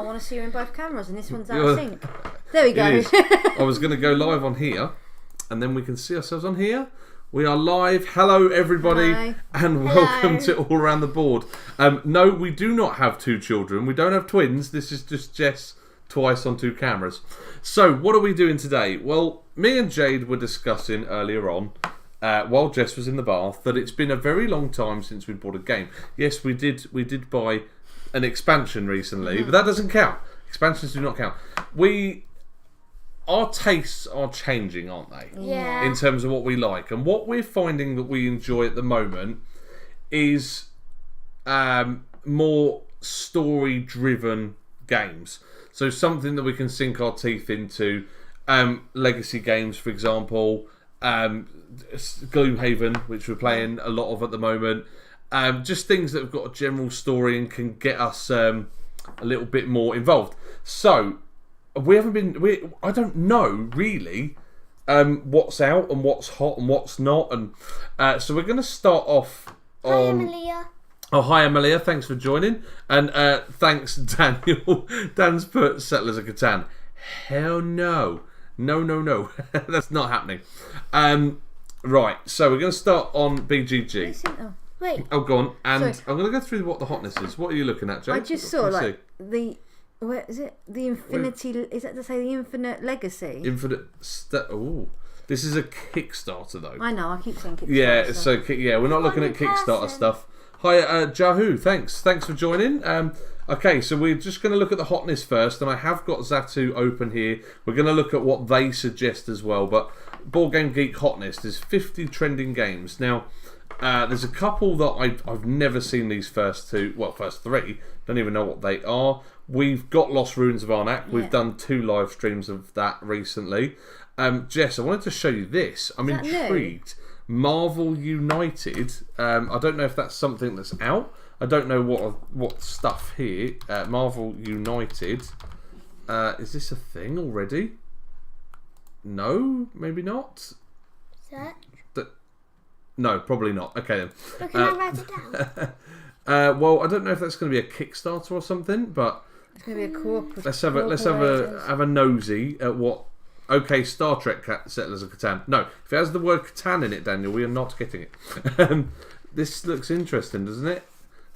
want to see you in both cameras, and this one's out of sync. There we go. I was going to go live on here, and then we can see ourselves on here. We are live. Hello, everybody, and welcome to All Around the Board. No, we do not have two children. We don't have twins. This is just Jess twice on two cameras. So, what are we doing today? Well, me and Jade were discussing earlier on, while Jess was in the bath, that it's been a very long time since we bought a game. Yes, we did buy an expansion recently, but that doesn't count. Expansions do not count. Our tastes are changing, aren't they? Yeah. In terms of what we like. And what we're finding that we enjoy at the moment is more story-driven games. So something that we can sink our teeth into. Legacy games, for example. Gloomhaven, which we're playing a lot of at the moment. Just things that have got a general story and can get us a little bit more involved. So... I don't know really what's out and what's hot and what's not, and so we're going to start off on. Hi, Amelia. Oh, hi, Amelia. Thanks for joining, and thanks, Daniel. Dan's put Settlers of Catan. Hell no, no. That's not happening. Right, so we're going to start on BGG. Wait. Oh, go on, and sorry. I'm going to go through what the hotness is. What are you looking at, Jake? I just saw the. Where is it? The Infinity... Is that to say the Infinite Legacy? This is a Kickstarter, though. I know, I keep saying Kickstarter. Yeah, so we're not looking at Kickstarter stuff. Hi, Jahu, thanks for joining. Okay, so we're just going to look at the hotness first, and I have got Zatu open here. We're going to look at what they suggest as well, but Board Game Geek hotness, there's 50 trending games. Now, there's a couple that I've never seen these first three. Don't even know what they are. We've got Lost Ruins of Arnak. We've done 2 live streams of that recently. Jess, I wanted to show you this. I'm intrigued. New? Marvel United. I don't know if that's something that's out. I don't know what stuff here. Marvel United. Is this a thing already? No, maybe not. Search? No, probably not. Okay then. But can I write it down? Well, I don't know if that's going to be a Kickstarter or something, but it's going to be a cooperative. Let's have a nosy at what. Okay, Star Trek Settlers of Catan. No, if it has the word Catan in it, Daniel, we are not getting it. This looks interesting, doesn't it?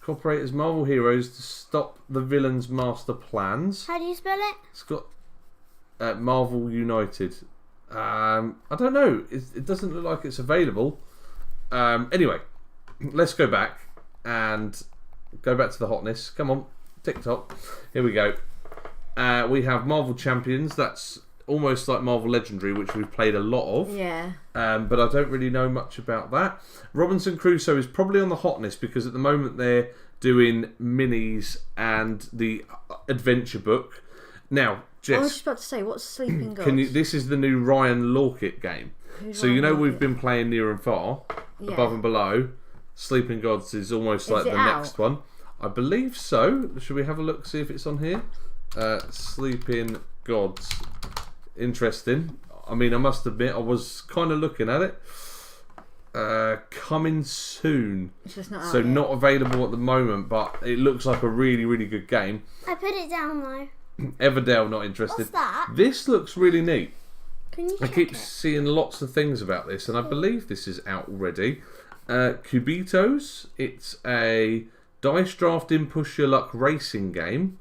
Cooperate as Marvel heroes to stop the villains' master plans. How do you spell it? It's got Marvel United. I don't know. It doesn't look like it's available. Anyway, let's go back and go back to the hotness. Come on, TikTok. Here we go. We have Marvel Champions. That's almost like Marvel Legendary, which we've played a lot of. Yeah. But I don't really know much about that. Robinson Crusoe is probably on the hotness because at the moment they're doing minis and the adventure book. Now, Jess, I was just about to say, what's Sleeping Gods? This is the new Ryan Lawkett game. Who's so Ryan Lawkett? We've been playing Near and Far, Above and Below. Sleeping Gods is almost like the next one. I believe so. Should we have a look, see if it's on here? Sleeping Gods. Interesting. I mean, I must admit, I was kind of looking at it. Coming soon. It's just not out so yet. Not available at the moment, but it looks like a really, really good game. I put it down though. Everdale, not interested. What's that? This looks really neat. Can you I check keep it? seeing lots of things about this, and I believe this is out already. Cubitos. It's a dice drafting push your luck racing game.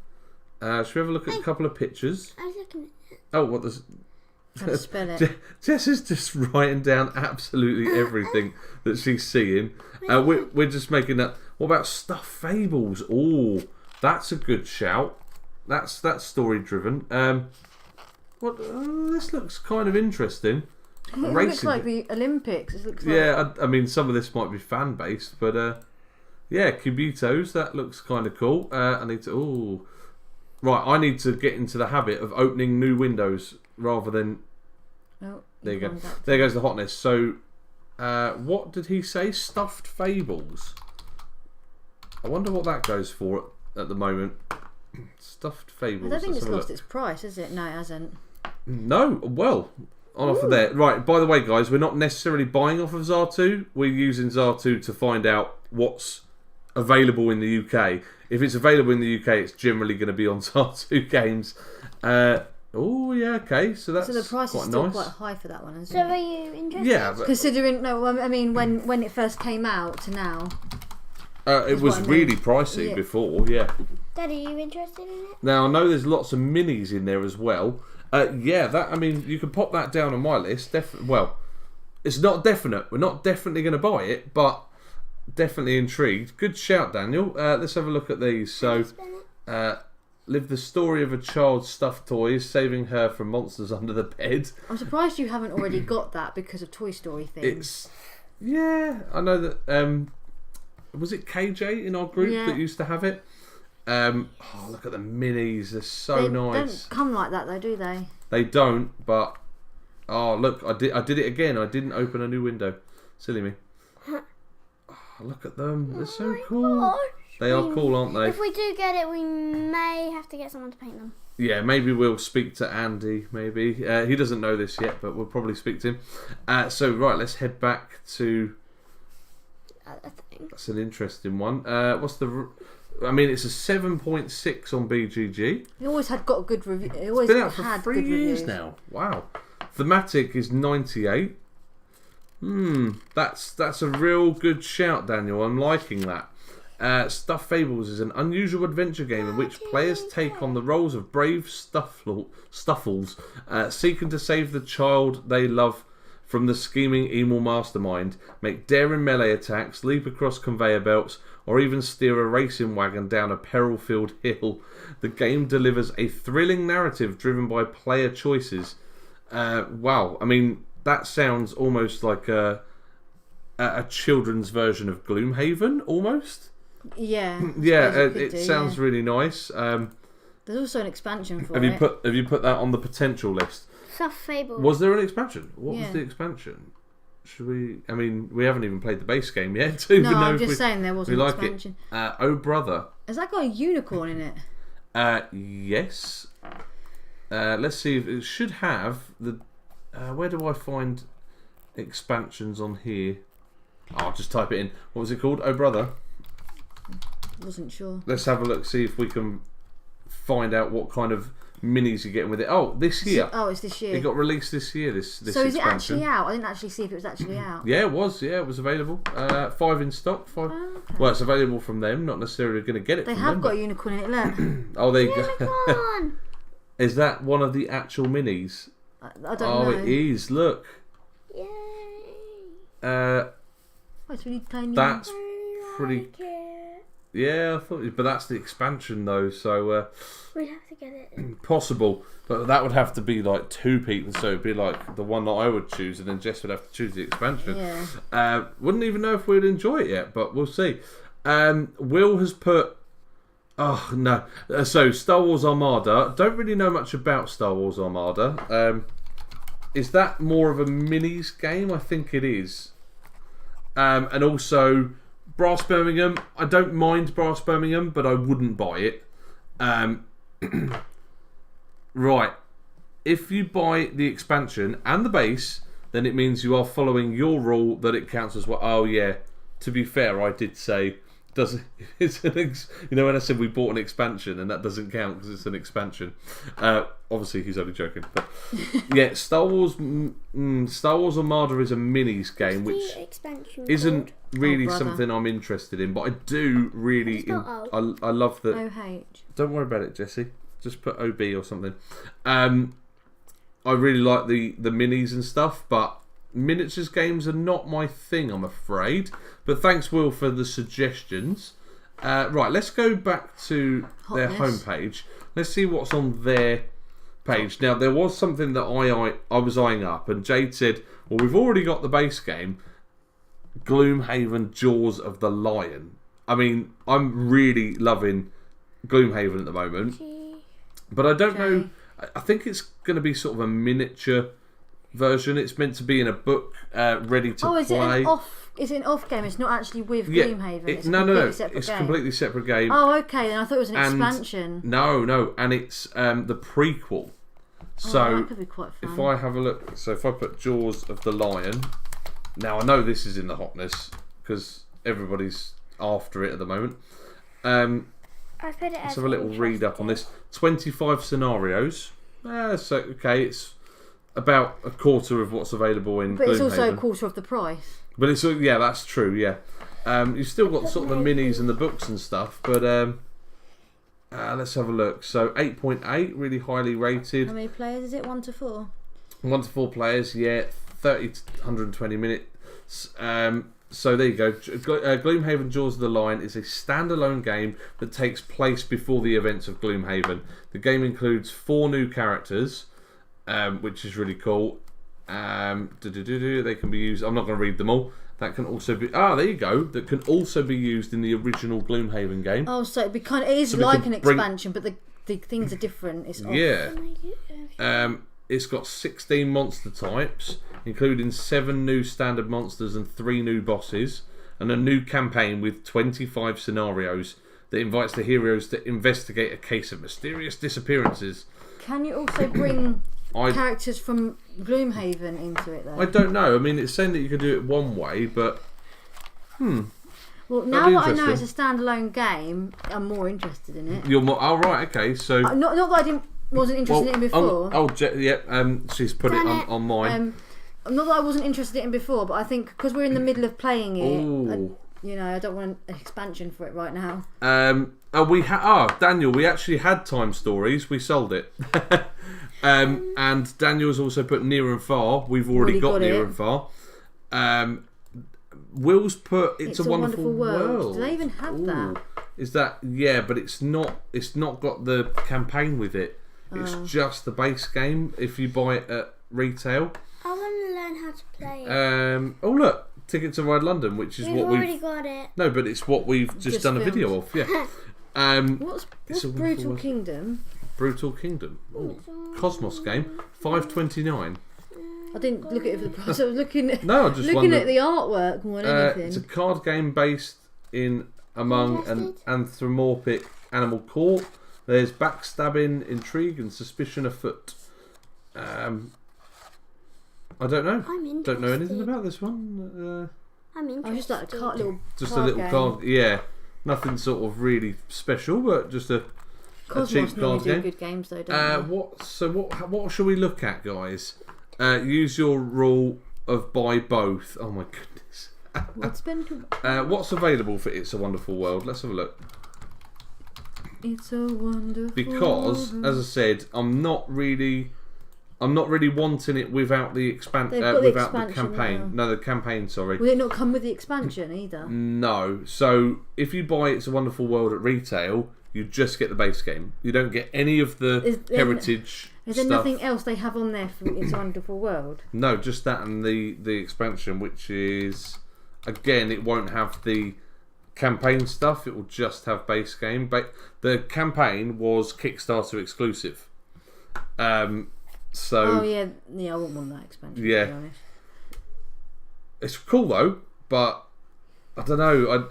Should we have a look at a couple of pictures? I was looking at it. Oh, what does... How to spell it. Jess is just writing down absolutely everything that she's seeing. We're just making that. What about Stuffed Fables? Oh, that's a good shout. That's story driven. This looks kind of interesting. It looks like the Olympics. It looks like... I mean, some of this might be fan based, but Cubitos. That looks kind of cool. I need to. I need to get into the habit of opening new windows rather than. Oh, there you go. There goes the hotness. So, what did he say? Stuffed Fables. I wonder what that goes for at the moment. Stuffed Fables. I don't think it's lost its price, is it? No, it hasn't. No. Well, on offer there. Right. By the way, guys, we're not necessarily buying off of Zartu. We're using Zartu to find out what's available in the UK. If it's available in the UK, it's generally going to be on Stardew Games. Oh yeah, okay. So that's the price quite is still nice. quite high for that one, isn't So it? are you interested? Yeah, but Considering I mean when it first came out to now. it was what I mean. really pricey before. Yeah. Dad, are you interested in it? Now I know there's lots of minis in there as well. Yeah, that I mean you can pop that down on my list. Well, it's not definite. We're not definitely going to buy it, but definitely intrigued. Good shout, Daniel. Let's have a look at these. So, live the story of a child's stuffed toys, saving her from monsters under the bed. I'm surprised you haven't already got that because of Toy Story things. I know that. Was it KJ in our group that used to have it? Look at the minis. They're so nice. They don't come like that though, do they? They don't, but look, I did it again. I didn't open a new window. Silly me. Look at them. They're so cool. Gosh. They are cool, aren't they? If we do get it, we may have to get someone to paint them. Yeah, maybe we'll speak to Andy, maybe. He doesn't know this yet, but we'll probably speak to him. So, right, let's head back to... That's an interesting one. What's the... I mean, it's a 7.6 on BGG. It always got a good review. It always It's been out for had 3 good years reviews. now. Wow. Thematic is 98. That's a real good shout, Daniel. I'm liking that. Stuffed Fables is an unusual adventure game in which players take on the roles of brave stuffles, seeking to save the child they love from the scheming evil mastermind, make daring melee attacks, leap across conveyor belts, or even steer a racing wagon down a peril-filled hill. The game delivers a thrilling narrative driven by player choices. Wow, I mean, that sounds almost like a children's version of Gloomhaven, almost. Yeah. It sounds really nice. There's also an expansion for have it. you put that on the potential list? Stuffed Fables. Was there an expansion? What was the expansion? Should we? I mean, we haven't even played the base game yet. To even know I'm if just saying there was an like expansion. It. Oh brother. Has that got a unicorn in it? Yes. Let's see if it should have the. Where do I find expansions on here? I'll just type it in. What was it called? Oh brother. Wasn't sure. Let's have a look. See if we can find out what kind of minis you're getting with it. Oh, this year. Oh, it's this year. It got released this year. This so expansion. is it actually out? I didn't actually see if it was actually out. Yeah, it was. Yeah, it was available. 5 in stock. 5. Oh, okay. Well, it's available from them. Not necessarily going to get it. They from have them, got a unicorn in it. Look. Oh, there you go. Unicorn! Is that one of the actual minis? I don't Oh, know. it is. Look. Yay! Oh, it's really tiny. That's I pretty. like it. Yeah, I thought. But that's the expansion though, so We'd have to get it. possible. But that would have to be like 2 people, so it'd be like the one that I would choose, and then Jess would have to choose the expansion. Yeah. Wouldn't even know if we'd enjoy it yet, but we'll see. Will has put. Oh no! So Star Wars Armada. Don't really know much about Star Wars Armada. Is that more of a minis game? I think it is. And also Brass Birmingham. I don't mind Brass Birmingham, but I wouldn't buy it. Right. If you buy the expansion and the base, then it means you are following your rule that it counts as well. Oh yeah. To be fair, I did say. When I said we bought an expansion and that doesn't count because it's an expansion. Obviously he's only joking, but yeah, Star Wars Armada is a minis game which isn't really something I'm interested in, but I do really I love that. OH. Don't worry about it, Jesse. Just put OB or something. I really like the minis and stuff, but miniatures games are not my thing, I'm afraid. But thanks, Will, for the suggestions. Right, let's go back to their homepage. Let's see what's on their page. Now, there was something that I was eyeing up, and Jade said, well, we've already got the base game, Gloomhaven Jaws of the Lion. I mean, I'm really loving Gloomhaven at the moment. But I don't know, I think it's going to be sort of a miniature version. It's meant to be in a book, ready to play. Is it an off game? It's not actually with Gloomhaven. It's no. It's game. Completely separate game. Oh, okay. Then I thought it was an expansion. No, and it's the prequel. So that could be quite fun. if I have a look, so if I put Jaws of the Lion, now I know this is in the hotness because everybody's after it at the moment. I put it Let's have a little read up on this. 25 scenarios. So okay, it's about a quarter of what's available in. But Gloomhaven. it's also a quarter of the price. But it's that's true. Yeah, you've still got sort of the minis and the books and stuff. But let's have a look. So 8.8, really highly rated. How many players is it? 1 to 4. 1 to 4 players. Yeah, 30 to 120 minutes. So there you go. Gloomhaven Jaws of the Lion is a standalone game that takes place before the events of Gloomhaven. The game includes 4 new characters, which is really cool. They can be used. I'm not going to read them all. That can also be. There you go. That can also be used in the original Gloomhaven game. Oh, so it'd be kind of, it is like an expansion, but the things are different. It's It's got 16 monster types, including 7 new standard monsters and 3 new bosses, and a new campaign with 25 scenarios that invites the heroes to investigate a case of mysterious disappearances. Can you also bring characters from Gloomhaven into it, though? I don't know. I mean, it's saying that you could do it one way, but Well, now that I know it's a standalone game, I'm more interested in it. You're more. Oh, right, okay. So not that I wasn't interested in it before. She's put it on mine. Not that I wasn't interested in it before, but I think because we're in the middle of playing it, I don't want an expansion for it right now. Daniel, we actually had Time Stories. We sold it. And Daniel's also put Near and Far. We've already got Near and Far. Will's put It's a Wonderful World. Do they even have that? Is that but it's not got the campaign with it. It's just the base game if you buy it at retail. I want to learn how to play it. Oh look, Ticket to Ride London, which is what we've already got it. No, but it's what we've just done a video of. Yeah. What's Brutal Kingdom? Brutal Kingdom. Cosmos game, $5.29. I didn't look at it for the price. I was looking at at the artwork more than anything. It's a card game based among an anthropomorphic animal court. There's backstabbing, intrigue, and suspicion afoot. I don't know. I'm interested. Don't know anything about this one. I'm interested. Just like a little card. Yeah, nothing sort of really special, but just a cheap card game. Good games though, don't they? What should we look at, guys? Use your rule of buy both. Oh my goodness. What's available for It's a Wonderful World? Let's have a look. It's a wonderful Because, as I said, I'm not really wanting it without the without the campaign. Now. No, the campaign. Sorry. Will it not come with the expansion either? No. So if you buy It's a Wonderful World at retail, you just get the base game. You don't get any of the heritage. Is there nothing else they have on there for It's a Wonderful World? No, just that and the expansion, which is again, it won't have the campaign stuff. It will just have base game. But the campaign was Kickstarter exclusive. I wouldn't want that expansion. Yeah, to be honest. It's cool though, but I don't know. I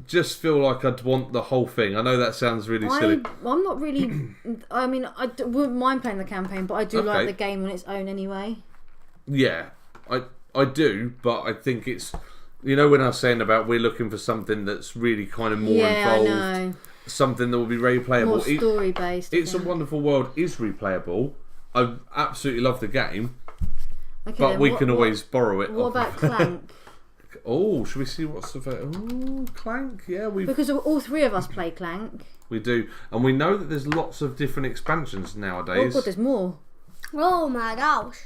just feel like I'd want the whole thing. I know that sounds really silly. I'm not really. I mean, wouldn't mind playing the campaign, but I do like the game on its own anyway. Yeah, I do, but I think it's. You know when I was saying about we're looking for something that's really kind of more involved, I know. Something that will be replayable. More story based. It's a Wonderful World is replayable. I absolutely love the game, but we can always borrow it. What about Clank? Should we see what's available? Clank, because all 3 of us play Clank. We do, and we know that there's lots of different expansions nowadays. Oh god, there's more. Oh my gosh.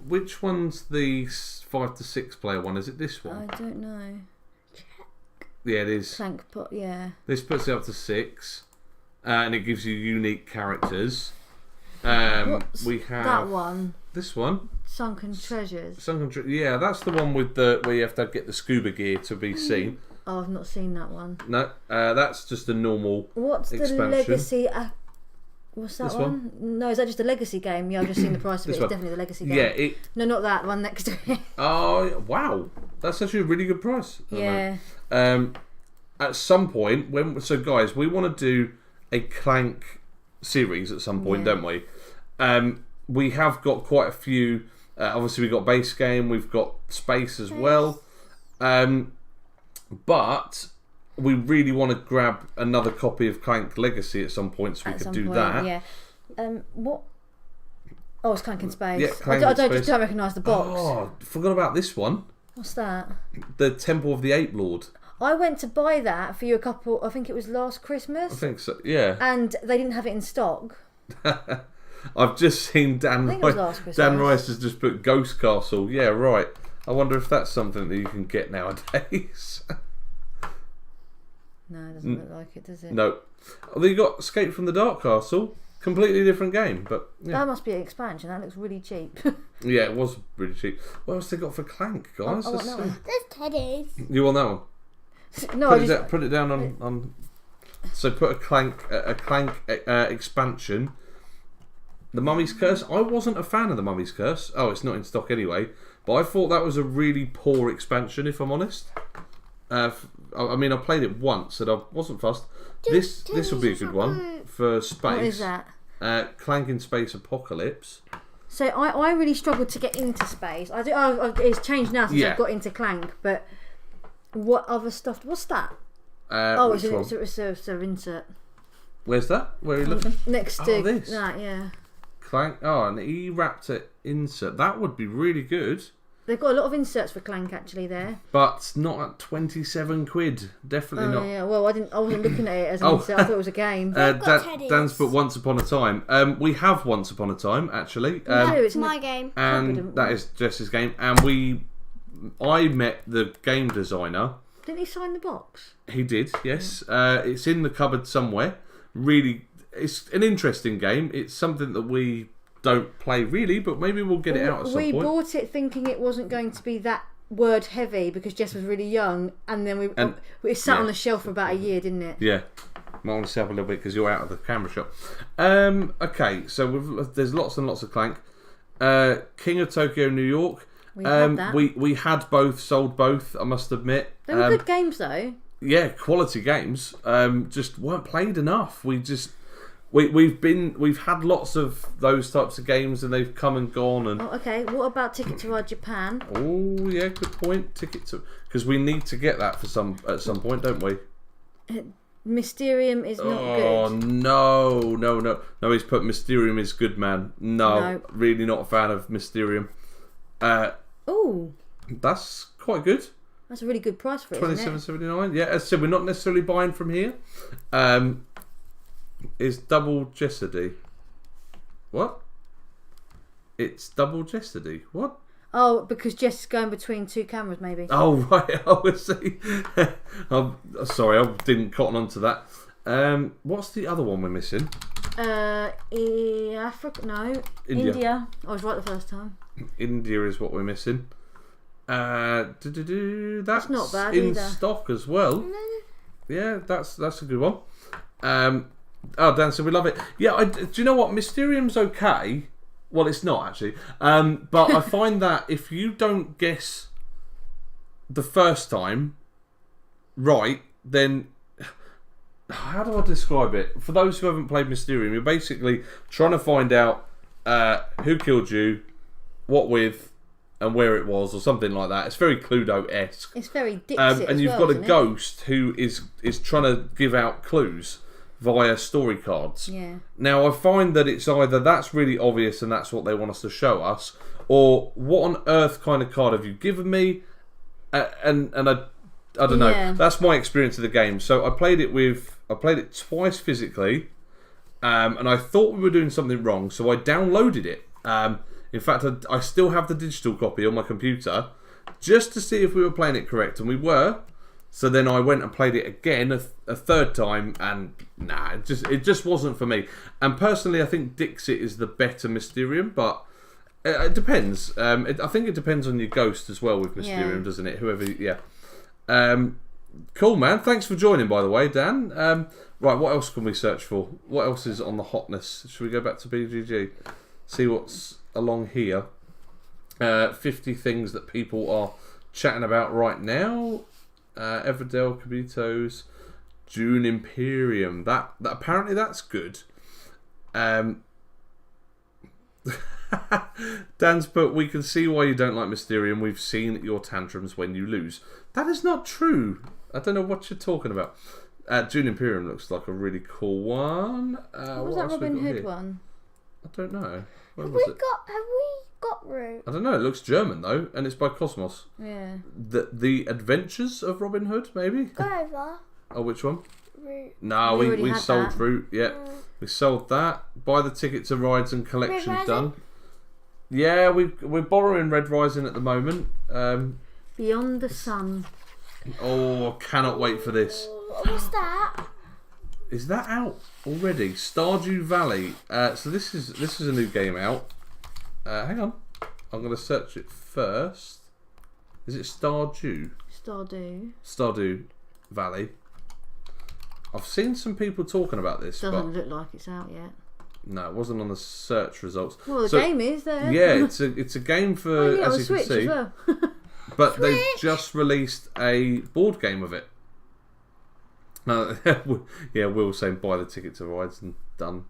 Which one's the 5 to 6 player one? Is it this one? I don't know. Yeah, it is. Clank, yeah. This puts it up to 6, and it gives you unique characters. We have that one. This one. Sunken Treasures. Yeah, that's the one with where you have to get the scuba gear to be seen. Oh, I've not seen that one. No, that's just a normal. What's expansion. The Legacy? What's that this one? No, is that just a Legacy game? Yeah, I've just seen the price of it. It's definitely the Legacy game. Yeah, no, not that one next to it. Oh wow, that's actually a really good price. Yeah. At some point, guys, we want to do a Clank series at some point, don't we? We have got quite a few. Obviously, we've got base game, we've got space as well. But we really want to grab another copy of Clank Legacy at some point, so we could do that. Yeah. What? Oh, it's Clank in Space. Yeah, Clank in Space. Just don't recognise the box. Oh, forgot about this one. What's that? The Temple of the Ape Lord. I went to buy that for you I think it was last Christmas. I think so, yeah. And they didn't have it in stock. I've just seen Dan Rice has just put Ghost Castle. Yeah, right. I wonder if that's something that you can get nowadays. No, it doesn't look like it, does it? No. Although you got Escape from the Dark Castle. Completely different game, but yeah. That must be an expansion. That looks really cheap. Yeah, it was really cheap. What else they got for Clank, guys? I want that one. There's teddies. You want that one? No, put it down on. So put a Clank expansion. The Mummy's Curse. I wasn't a fan of the Mummy's Curse. Oh, it's not in stock anyway. But I thought that was a really poor expansion, if I'm honest. I mean, I played it once and I wasn't fussed. This would be a good one for space. What is that? Clank in Space Apocalypse. So I really struggled to get into space. It's changed now since I've got into Clank. But what other stuff? What's that? It's an insert. Where's that? Where are you looking? Next to this. That, yeah. Clank. Oh, an E-Raptor insert. That would be really good. They've got a lot of inserts for Clank actually there. But not at £27. Definitely not. Yeah. Well, I wasn't looking at it as an insert. I thought it was a game. Dan's put Once Upon a Time. We have Once Upon a Time actually. It's my game. And that is Jess's game. And I met the game designer. Didn't he sign the box? He did, yes. It's in the cupboard somewhere. Really, it's an interesting game. It's something that we don't play really, but maybe we'll get it out at some point. We bought it thinking it wasn't going to be that word heavy because Jess was really young, and then we sat on the shelf for about a year, didn't it? Yeah. Might want to set up a little bit because you're out of the camera shot. Okay, so there's lots and lots of Clank. King of Tokyo, New York. We had that. We had both, sold both, I must admit. They were good games though. Yeah, quality games. Just weren't played enough. We've had lots of those types of games and they've come and gone. And okay. What about Ticket to Ride Japan? Oh yeah, good point. Because we need to get that at some point, don't we? Mysterium is not good. Oh no! He's put Mysterium is good, man. No, really not a fan of Mysterium. Oh, that's quite good. That's a really good price for it. $27.79. Yeah, as I said, we're not necessarily buying from here. Is Double Jeopardy? What? It's Double Jeopardy. What? Oh, because Jess is going between two cameras, maybe. Oh right, I see. I'm sorry, I didn't cotton onto that. What's the other one we're missing? Africa? No, India. I was right the first time. India is what we're missing. That's not bad in either. stock as well. Yeah, that's a good one. Dan said we love it. Yeah, do you know what? Mysterium's okay. Well, it's not actually. But I find that if you don't guess the first time right, then how do I describe it? For those who haven't played Mysterium, you're basically trying to find out who killed you, what with, and where it was, or something like that. It's very Cluedo-esque. It's very Dixit and you've got a ghost who is trying to give out clues via story cards. Yeah. Now I find that it's either that's really obvious and that's what they want us to show us, or what on earth kind of card have you given me? And I don't know. Yeah. That's my experience of the game. So I played it twice physically, and I thought we were doing something wrong, so I downloaded it. In fact, I still have the digital copy on my computer just to see if we were playing it correct, and we were. So then I went and played it again a third time, and it just wasn't for me. And personally, I think Dixit is the better Mysterium, but it depends. I think it depends on your ghost as well with Mysterium, doesn't it? Cool, man. Thanks for joining, by the way, Dan. Right, what else can we search for? What else is on the hotness? Should we go back to BGG? See what's along here. 50 things that people are chatting about right now. Everdell, Kabuto's, June Imperium. That apparently that's good. Dan's put, we can see why you don't like Mysterium. We've seen your tantrums when you lose. That is not true. I don't know what you're talking about. Dune Imperium looks like a really cool one. What was that Robin Hood one? I don't know. Have we got Root? I don't know. It looks German though, and it's by Cosmos. Yeah. The Adventures of Robin Hood, maybe. Go over. Oh, which one? Root. No, we sold Root. Yeah, we sold that. Buy the ticket to rides and collections done. Yeah, we're borrowing Red Rising at the moment. Beyond the Sun. Oh, I cannot wait for this. What's that? Is that out already? Stardew Valley. So this is a new game out. Hang on, I'm going to search it first. Is it Stardew? Stardew Valley. I've seen some people talking about this. Doesn't look like it's out yet. No, it wasn't on the search results. Well, the game is there. Yeah, it's a game for as you can Switch see. as well. But they've just released a board game of it. Yeah, Will saying buy the ticket to rides and done.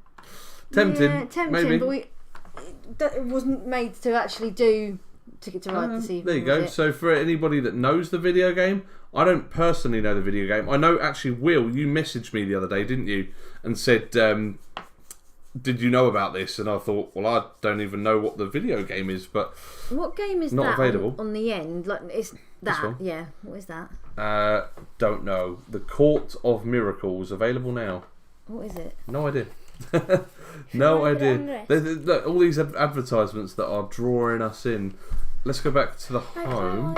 Tempting, maybe. But it wasn't made to actually do Ticket to Ride this evening. There you go. So for anybody that knows the video game, I don't personally know the video game. I know actually, Will, you messaged me the other day, didn't you? And said, did you know about this? And I thought, well, I don't even know what the video game is, but what game is not that available. On the end? Like, it's that, yeah. What is that? Don't know. The Court of Miracles, available now. What is it? No idea. No idea. Look, all these advertisements that are drawing us in. Let's go back to the home.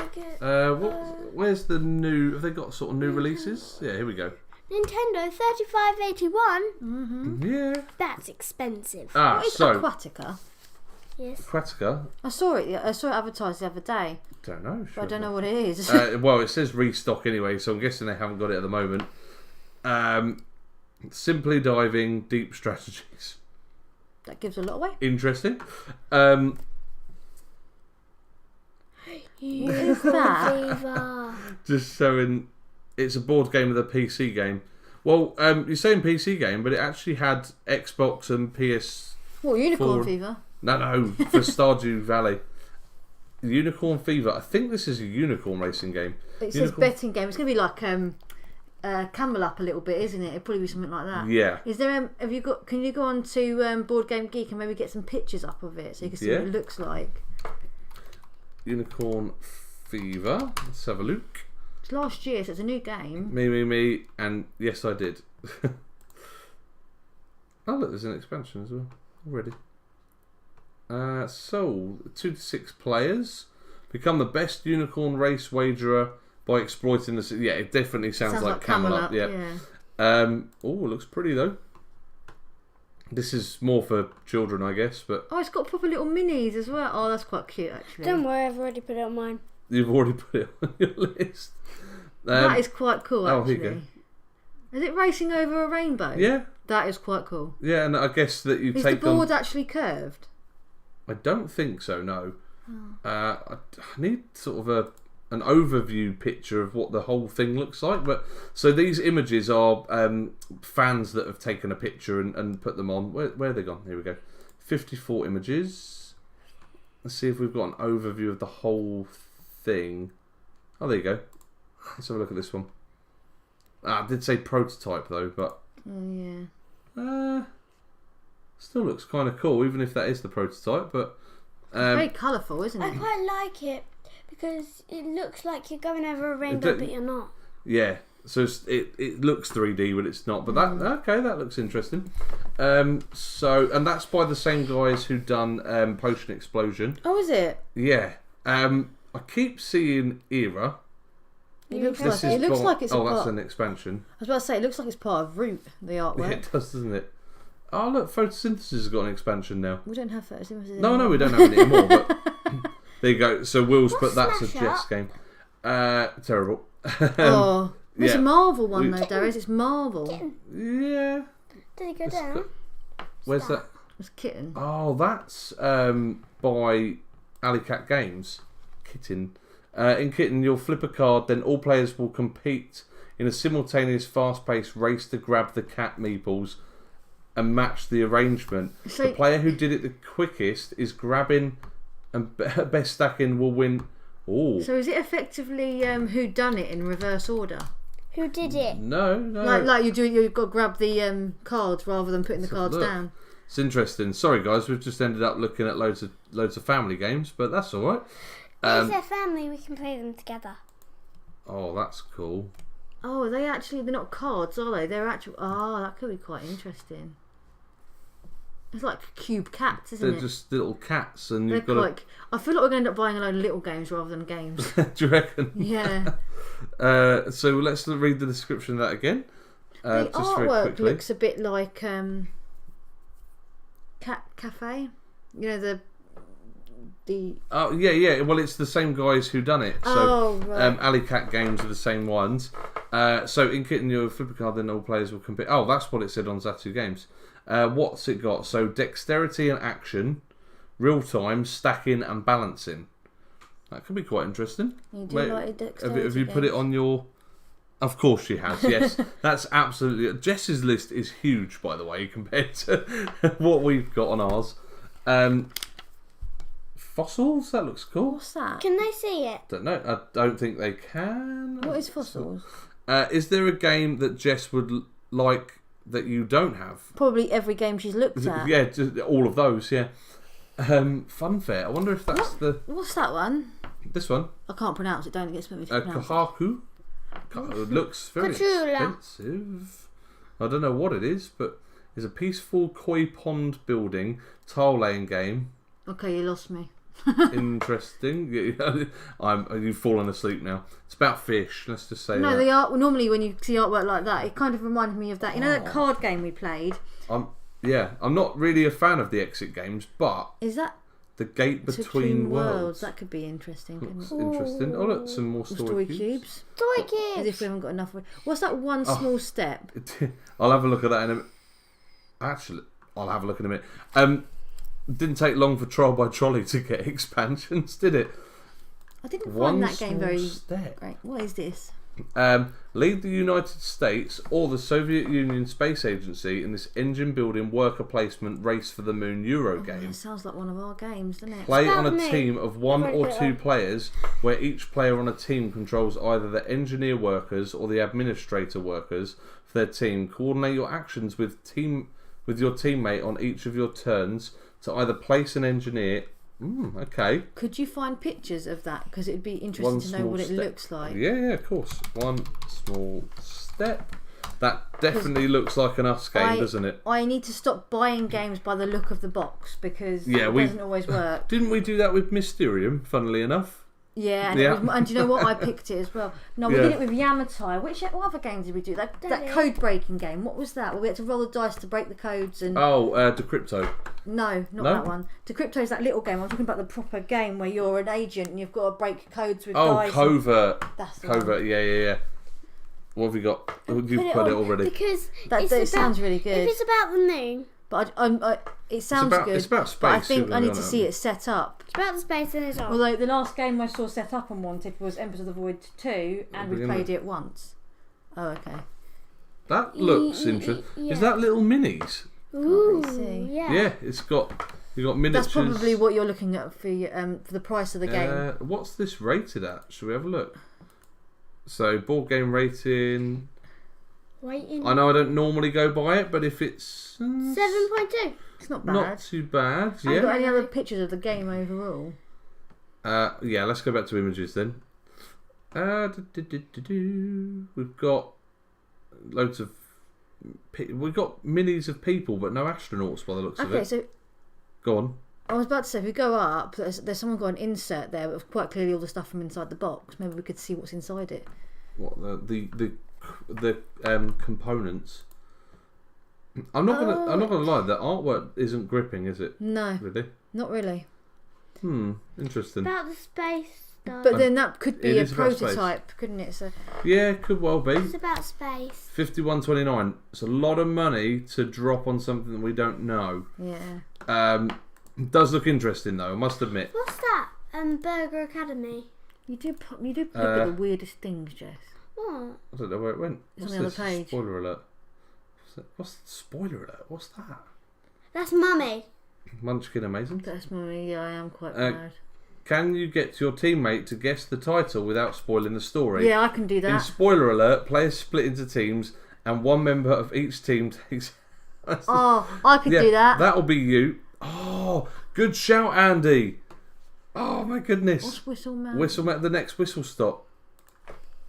Where's the new? Have they got sort of new releases? Yeah, here we go. Nintendo 3581. Yeah. That's expensive. What is Aquatica? Yes. Aquatica. I saw it advertised the other day. Don't know. But I don't know what it is. Well, it says restock anyway, so I'm guessing they haven't got it at the moment. Simply diving, deep strategies. That gives a lot away. Interesting. What is that? Just showing it's a board game with a PC game. Well, you're saying PC game, but it actually had Xbox and PS. What, Unicorn Fever? No, for Stardew Valley. Unicorn Fever. I think this is a unicorn racing game. It says betting game. It's going to be like Camel Up a little bit, isn't it? It'll probably be something like that. Yeah. Is there? Can you go on to Board Game Geek and maybe get some pictures up of it so you can see what it looks like? Unicorn Fever. Let's have a look. It's last year, so it's a new game. Me, and yes, I did. Oh look, there's an expansion as well already. So 2 to 6 players become the best unicorn race wagerer by exploiting the. Yeah, it definitely sounds like Camel Up. Yeah. Oh, it looks pretty though. This is more for children, I guess. But it's got proper little minis as well. Oh, that's quite cute actually. Don't worry, I've already put it on mine. You've already put it on your list. That is quite cool actually. Here you go. Is it racing over a rainbow? Yeah. That is quite cool. Yeah, and I guess that you take on. Is the board actually curved? I don't think so, no. I need sort of an overview picture of what the whole thing looks like. But so these images are fans that have taken a picture and put them on. Where are they gone? Here we go. 54 images. Let's see if we've got an overview of the whole thing. Oh, there you go. Let's have a look at this one. I did say prototype though, but still looks kind of cool, even if that is the prototype. But very colourful, isn't it? I quite like it because it looks like you're going over a rainbow, but you're not. Yeah, so it looks 3D, but it's not. But that looks interesting. So and that's by the same guys who done Potion Explosion. Oh, is it? Yeah. I keep seeing Era. It looks like it's. That's an expansion. I was about to say, it looks like it's part of Root, the artwork. Yeah, it does, doesn't it? Oh, look, Photosynthesis has got an expansion now. We don't have Photosynthesis. No, we don't have any anymore. But there you go. So Will's put that's a Jess game. Terrible. There's a Marvel one though, Darius. It's Marvel. Yeah. Did it go down? Where's that? It's Kitten. Oh, that's by Alley Cat Games. Kitten. In Kitten, you'll flip a card, then all players will compete in a simultaneous fast-paced race to grab the cat meeples and match the arrangement. So, the player who did it the quickest is grabbing, and best stacking will win. Oh. So is it effectively who done it in reverse order? Who did it? No. Like you've got to grab the cards rather than putting the cards down. It's interesting. Sorry guys, we've just ended up looking at loads of family games, but that's all right. If they're family, we can play them together. Oh, that's cool. Oh, they're not cards, are they? They're actual. Oh, that could be quite interesting. It's like cube cats, isn't it? They're just little cats, and you've got like. I feel like we're going to end up buying a load of little games rather than games. Do you reckon? Yeah. So let's read the description of that again. The artwork looks a bit like Cat Cafe. You know the. Oh yeah. Well, it's the same guys who done it. So, right. Alley Cat Games are the same ones. So ink it in your flipper card, then all players will compete. Oh, that's what it said on Zatu Games. What's it got? So dexterity and action, real time, stacking and balancing. That could be quite interesting. You do like dexterity. Have you put it on your? Of course she has. Yes, that's absolutely. Jess's list is huge, by the way, compared to what we've got on ours. Fossils? That looks cool. What's that? Can they see it? Don't know. I don't think they can. What is Fossils? Is there a game that Jess would like that you don't have? Probably every game she's looked at. Yeah, just all of those. Yeah. Funfair. I wonder if that's What's that one? This one. I can't pronounce it. Don't get me to pronounce Kahaku. It looks very expensive. I don't know what it is, but it's a peaceful koi pond building tile laying game. Okay, you lost me. Interesting. You've fallen asleep now. It's about fish. Let's just say. No, the art. Normally, when you see artwork like that, it kind of reminded me of that. You know that card game we played. I'm not really a fan of the exit games, but is that the Gate Between Worlds? That could be interesting. Looks interesting. Oh look, some more story cubes. Story cubes. As if we haven't got enough. What's that one small step? I'll have a look at that in a minute. Actually, I'll have a look in a minute. Didn't take long for Trial by Trolley to get expansions, did it? I didn't find that game very great. What is this? Lead the United States or the Soviet Union Space Agency in this engine-building worker placement race for the moon Euro game. It sounds like one of our games, doesn't it? Play on a team of one or two players, where each player on a team controls either the engineer workers or the administrator workers for their team. Coordinate your actions with your teammate on each of your turns to either place an engineer. Okay. Could you find pictures of that? Because it'd be interesting to know what it looks like. Yeah, of course. One small step. That definitely looks like an Us game, doesn't it? I need to stop buying games by the look of the box because it doesn't always work. Didn't we do that with Mysterium, funnily enough? Yeah, and do you know what? I picked it as well. No, we did it with Yamatai. What other game did we do? That code breaking game. What was that? Where we had to roll the dice to break the codes and. Decrypto. No, not that one. Decrypto is that little game. I'm talking about the proper game where you're an agent and you've got to break codes with dice. Oh, Covert. That's the Covert. Yeah. What have you got? You've put it already. Because that sounds really good. If it's about the moon. But it sounds good. It's about space. But I think I need to see it set up. It's about the space and it's on. Although the last game I saw set up and wanted was Emperors of the Void 2, and we played it once. Oh, okay. That looks interesting. Yeah. Is that little minis? Ooh, yeah. Yeah, you've got miniatures. That's probably what you're looking at for the price of the game. What's this rated at? Should we have a look? So board game rating. I know I don't normally go by it, but if it's 7.2, it's not bad. Not too bad. Yeah. Have you got any other pictures of the game overall? Yeah. Let's go back to images then. We've got loads of. We've got minis of people, but no astronauts by the looks of it. Okay, so go on. I was about to say, if we go up, there's someone got an insert there with quite clearly all the stuff from inside the box. Maybe we could see what's inside it. What the components? I'm not gonna lie. The artwork isn't gripping, is it? No, really, not really. Interesting. About the space stuff. But then that could be a prototype, couldn't it? So yeah, could well be. It's about space. 51.29. It's a lot of money to drop on something that we don't know. Yeah. It does look interesting though, I must admit. What's that? Burger Academy. You do look at the weirdest things, Jess. What? I don't know where it went. It's on the other page. Spoiler alert. What's the spoiler alert? What's that? That's Mummy. Munchkin Amazing. That's Mummy. Yeah, I am quite proud. can you get your teammate to guess the title without spoiling the story? Yeah, I can do that. In spoiler alert, players split into teams, and one member of each team takes. I could do that. That'll be you. Oh, good shout, Andy. Oh my goodness. What's Whistle Mountain? Whistle Mountain. The next Whistle Stop.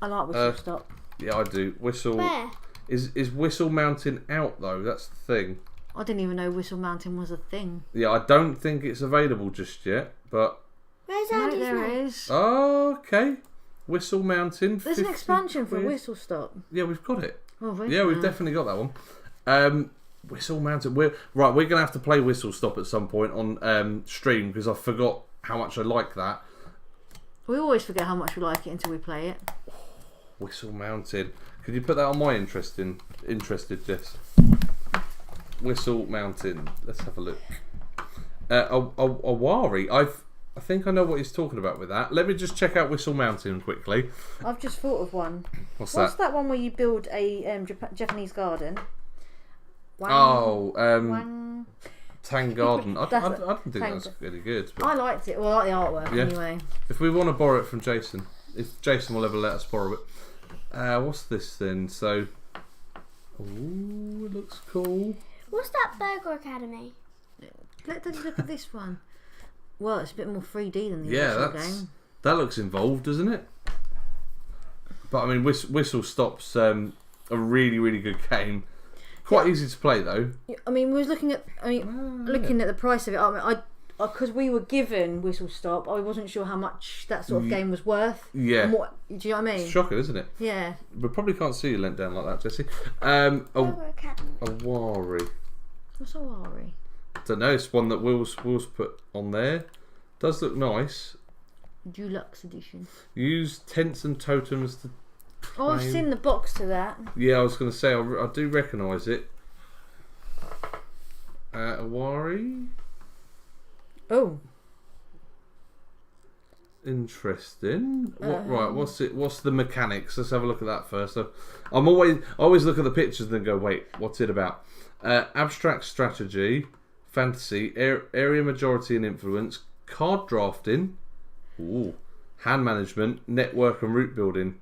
I like Whistle Stop. Yeah, I do. Whistle. Where? Is Whistle Mountain out though? That's the thing. I didn't even know Whistle Mountain was a thing. Yeah, I don't think it's available just yet, but. Where's No, Andy's there name? is. Oh, okay. Whistle Mountain. There's an 50 expansion for quid. Whistle Stop. Yeah, we've got it. Oh, really? Yeah, we've definitely got that one. Whistle Mountain. We're gonna have to play Whistle Stop at some point on stream because I forgot how much I like that. We always forget how much we like it until we play it. Whistle Mountain. Could you put that on my interested, Jess? Whistle Mountain. Let's have a look. Awari. I think I know what he's talking about with that. Let me just check out Whistle Mountain quickly. I've just thought of one. What's that one where you build a Japanese garden? Tang Garden. I don't think that's really good. But I liked it. Well, I like the artwork anyway. If we want to borrow it from Jason, if Jason will ever let us borrow it. What's this then? So, it looks cool. What's that Burger Academy? Let's look at this one. Well, it's a bit more 3D than the original game. That looks involved, doesn't it? But I mean, Whistle Stop's a really, really good game. Quite easy to play though. I mean, we was looking at looking at the price of it. I because we were given Whistle Stop, I wasn't sure how much that sort of game was worth. Yeah. Do you know what I mean? It's shocking, isn't it? Yeah. We probably can't see you lent down like that, Jessie. Awari. What's Awari? I don't know. It's one that Will's put on there. Does look nice. Deluxe edition. Use tents and totems to. Oh, I've seen the box to that. Yeah, I was going to say I do recognise it. Awari. Oh. Interesting. Right, what's it? What's the mechanics? Let's have a look at that first. I always look at the pictures and then go, wait, what's it about? Abstract strategy, fantasy, area majority and influence, card drafting, hand management, network and route building.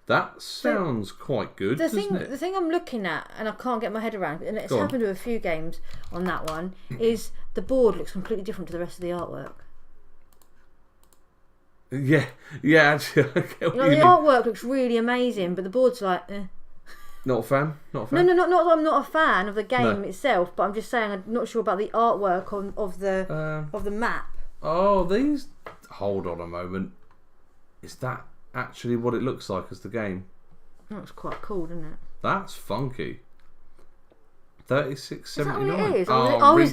That sounds quite good, doesn't it? The thing I'm looking at, and I can't get my head around, and it's happened with a few games on that one, is the board looks completely different to the rest of the artwork. Yeah, actually, I get what you the mean. artwork looks really amazing, but the board's like, Not a fan? No, not that I'm not a fan of the game itself, but I'm just saying I'm not sure about the artwork of the map. Oh, these. Hold on a moment. Is that actually what it looks like as the game? That's quite cool, isn't it? That's funky. 36.79. Is that what it is? Oh,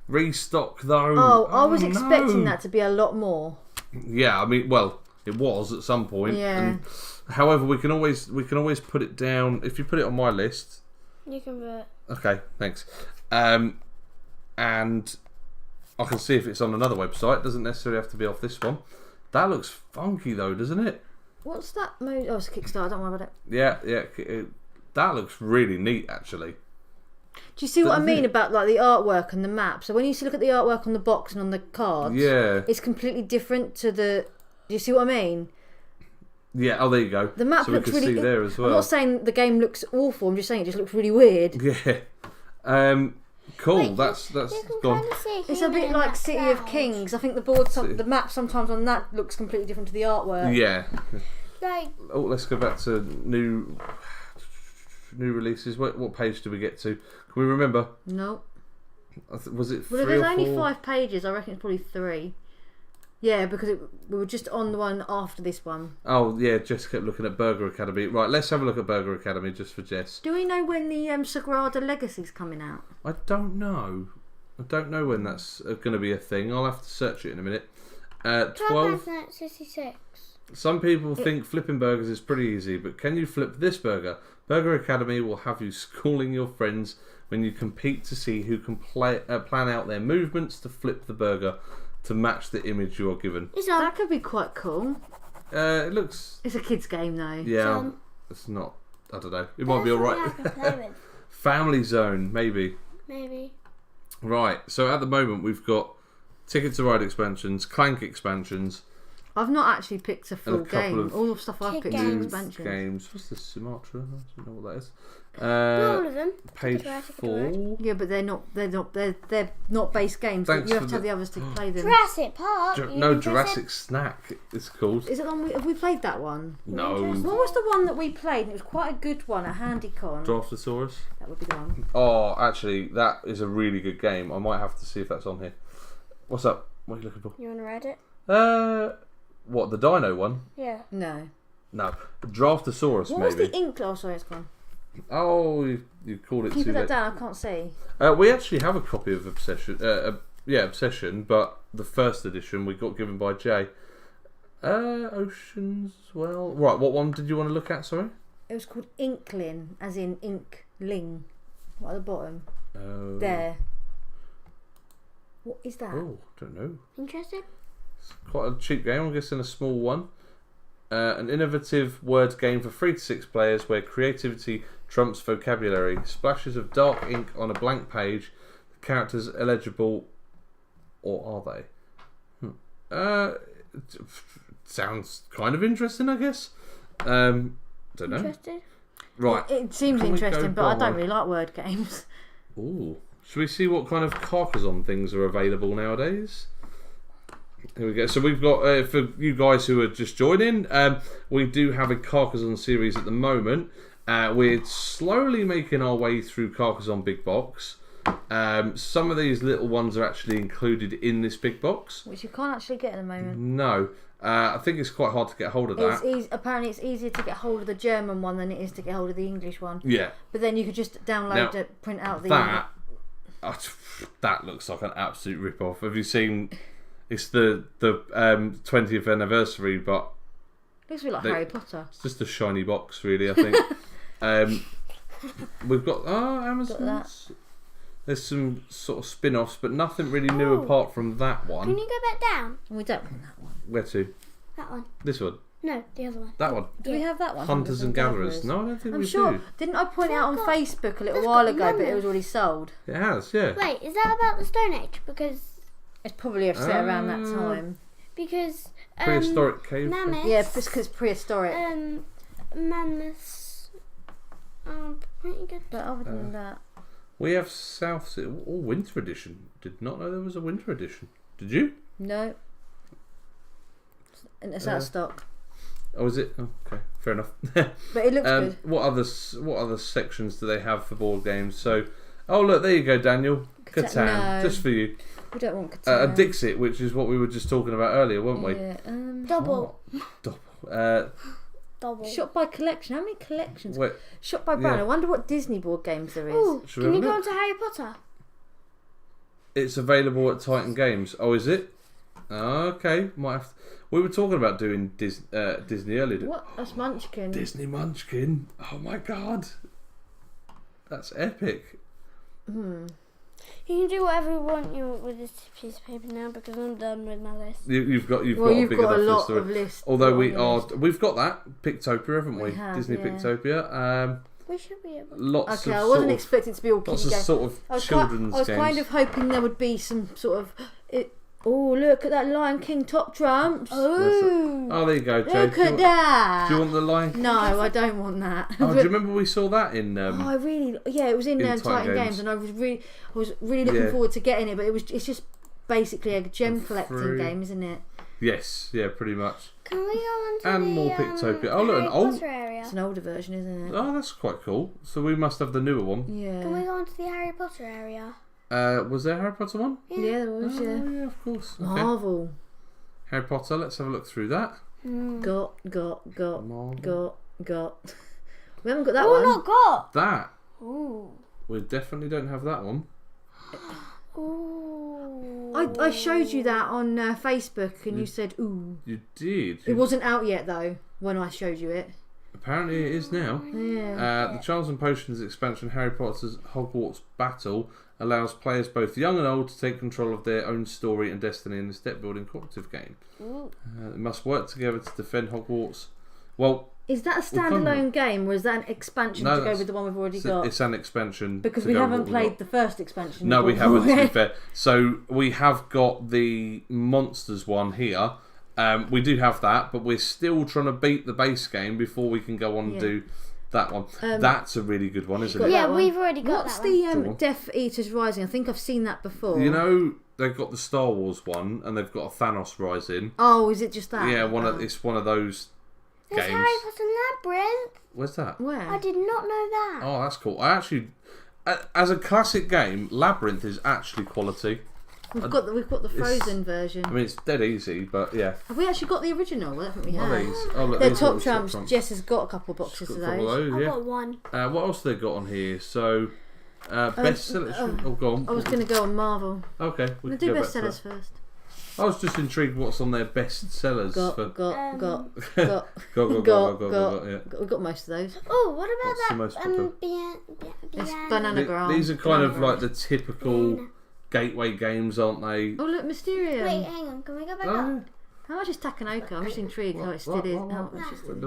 restock though. Oh, I was expecting that to be a lot more. Yeah, I mean, well, it was at some point. Yeah. And, however, we can always put it down. If you put it on my list, you can put it. Okay, thanks. And I can see if it's on another website. It doesn't necessarily have to be off this one. That looks funky though, doesn't it? What's that mode? Oh, it's a Kickstarter. Don't worry about it. Yeah. That looks really neat, actually. Do you see what I mean about like the artwork and the map? So when you look at the artwork on the box and on the cards, it's completely different to the. Do you see what I mean? Yeah. Oh, there you go. The map looks really. See there as well. I'm not saying the game looks awful. I'm just saying it just looks really weird. Yeah. Cool. Wait, that's gone. It's a bit like City of Kings. I think the map sometimes on that looks completely different to the artwork. Yeah. Like. Oh, let's go back to new releases. What page do we get to? Can we remember? No. Was it 3 Well, there's or 4? only 5 pages. I reckon it's probably 3. Yeah, because we were just on the one after this one. Oh, yeah, Jess kept looking at Burger Academy. Right, let's have a look at Burger Academy just for Jess. Do we know when the Sagrada Legacy's coming out? I don't know. I don't know when that's going to be a thing. I'll have to search it in a minute. 12.66. Some people think flipping burgers is pretty easy, but can you flip this burger? Burger Academy will have you schooling your friends when you compete to see who can plan out their movements to flip the burger to match the image you are given. That could be quite cool. It looks. It's a kid's game though. Yeah, it's not. I don't know. It might be alright. Family Zone, maybe. Maybe. Right. So at the moment we've got Ticket to Ride expansions, Clank expansions, I've not actually picked a full game. All the stuff I've picked is expansions. Games. What's this? Sumatra? I don't know what that is. All of them. Page 4. Yeah, but they're not base games. You have to have the others to play them. Jurassic Park. Jurassic Snack. It's called. Is it on? Have we played that one? No. What was the one that we played? It was quite a good one at HandyCon. Draftosaurus. That would be the one. Oh, actually, that is a really good game. I might have to see if that's on here. What's up? What are you looking for? You want to read it? What, the dino one? Yeah. No. Draftosaurus, maybe. What was the ink? Oh, sorry, it's gone. Oh, you called it Can you too put that late. down? I can't see. We actually have a copy of Obsession. Obsession, but the first edition we got given by Jay. Oceans as well. Right, what one did you want to look at, sorry? It was called Inkling, as in Inkling. What at the bottom? Oh. There. What is that? Oh, don't know. Interested? It's quite a cheap game, I'm guessing a small one. An innovative word game for 3 to 6 players where creativity trumps vocabulary. Splashes of dark ink on a blank page. The characters illegible, or are they? Sounds kind of interesting, I guess. Don't know. Interested? Right. It seems interesting, but I don't really like word games. Ooh. Should we see what kind of Carcassonne things are available nowadays? Here we go. So we've got, for you guys who are just joining, we do have a Carcassonne series at the moment. We're slowly making our way through Carcassonne Big Box. Some of these little ones are actually included in this big box. Which you can't actually get at the moment. No. I think it's quite hard to get hold of that. Apparently it's easier to get hold of the German one than it is to get hold of the English one. Yeah. But then you could just download it, print out the... That looks like an absolute rip-off. Have you seen... It's the 20th anniversary, but... Looks a bit like Harry Potter. It's just a shiny box, really, I think. We've got... Amazon's... There's some sort of spin-offs, but nothing really new apart from that one. Can you go back down? We don't want that one. Where to? That one. This one? No, the other one. That one? Do we have that one? Hunters and Gatherers? No, I don't think we do. Didn't I point it out on Facebook a little while ago, but it was already sold? It has, yeah. Wait, is that about the Stone Age? Because... It's probably set around that time. Because... prehistoric cave? Mammoths... Yeah, just because prehistoric. Mammoths... pretty good. But other than that... We have South Sea... Winter Edition. Did not know there was a Winter Edition. Did you? No. And it's out of stock. Oh, is it? Oh, okay, fair enough. But it looks good. What other sections do they have for board games? So, oh look, there you go, Daniel. Catan, just for you. We don't want Catan. A Dixit, which is what we were just talking about earlier, weren't we? Yeah. Double. Double. Shop by collection. How many collections? Wait, Shop by brand. I wonder what Disney board games there is. Ooh, can you go on to Harry Potter? It's available at Titan Games. Oh, is it? Okay, might have to... We were talking about doing Disney earlier. What? That's Munchkin. Disney Munchkin. Oh my god, that's epic. You can do whatever you want with this piece of paper now because I'm done with my list. You've got a big got enough a lot list. Of lists. Although we've got that Pictopia, haven't we? Disney yeah. Pictopia. We should be able to. Lots okay, of I wasn't expecting it to be all kiddie games. Lots of sort of children's games. I was kind of hoping there would be some sort of... Oh, look at that Lion King top trumps. Oh, there you go, Jay. Look at that. Do you want the Lion King? No, I don't want that. Oh, do you remember we saw that in... it was in Titan Games, and I was really looking forward to getting it, but it's just basically a gem collecting game, isn't it? Yes, yeah, pretty much. Can we go on to and the more Pictopia. Oh, look, Harry Potter area? It's an older version, isn't it? Oh, that's quite cool. So we must have the newer one. Yeah. Can we go on to the Harry Potter area? Was there a Harry Potter one? Yeah, there was, Oh, yeah, of course. Okay. Marvel. Harry Potter, let's have a look through that. Got. Marvel. We haven't got that Oh, one. not got. That. Ooh. We definitely don't have that one. Ooh. I showed you that on Facebook and you said, ooh. You did. It wasn't out yet, though, when I showed you it. Apparently it is now. Yeah. The Charms and Potions expansion, Harry Potter's Hogwarts Battle, allows players both young and old to take control of their own story and destiny in this deck-building cooperative game. They must work together to defend Hogwarts. Well, is that a standalone game, or is that an expansion to go with the one we've already got? It's an expansion. Because we haven't played the first expansion. No, we haven't, to be fair. So we have got the Monsters one here, We do have that, but we're still trying to beat the base game before we can go on and do that one. That's a really good one, isn't it? Yeah, we've already got What's that one. the Death Eaters Rising? I think I've seen that before. You know, they've got the Star Wars one, and they've got a Thanos Rising. Oh, is it just that? Yeah, it's one of those There's games. Harry Potter Labyrinth. Where's that? Where? I did not know that. Oh, that's cool. I actually, as a classic game, Labyrinth is actually quality. We've got the Frozen version. I mean, it's dead easy, but yeah. Have we actually got the original? I don't think we have. Look, They're these top are trumps. Jess has got a couple of boxes of those. I got one. What else have they got on here? So, best selection. Go on. I was going to go on Marvel. Okay, We'll do best sellers first. I was just intrigued what's on their best sellers. Got. Yeah. We've got most of those. Oh, what about What's the most popular? It's Banana Gram. These are kind of like the typical gateway games, aren't they? Oh, look, Mysterium. Wait, hang on. Can we go back up? How much is Takanoka? I'm just intrigued how it still is. How much is it?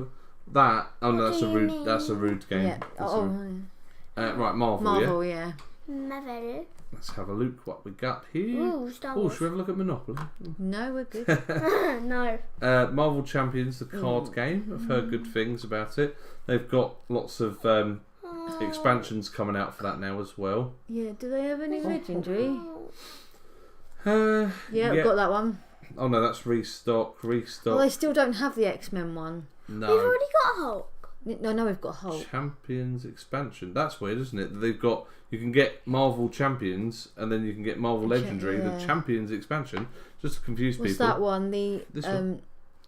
That. Oh no, What do you mean? that's a rude game. Yeah. Right, Marvel. Marvel, yeah. Marvel. Let's have a look what we got here. Ooh, Star Oh, Wars. should we have a look at Monopoly? No, we're good. No. Marvel Champions, the card game. I've heard good things about it. They've got lots of expansions coming out for that now as well. Yeah, do they have any legendary? Yeah, I've got that one. Oh no, that's restock. Well, they still don't have the X-Men one. No. We've already got Hulk. No, we've got Hulk. Champions expansion. That's weird, isn't it? They've got. You can get Marvel Champions, and then you can get Marvel Legendary. Yeah. The Champions expansion, just to confuse What's people. that one? This one?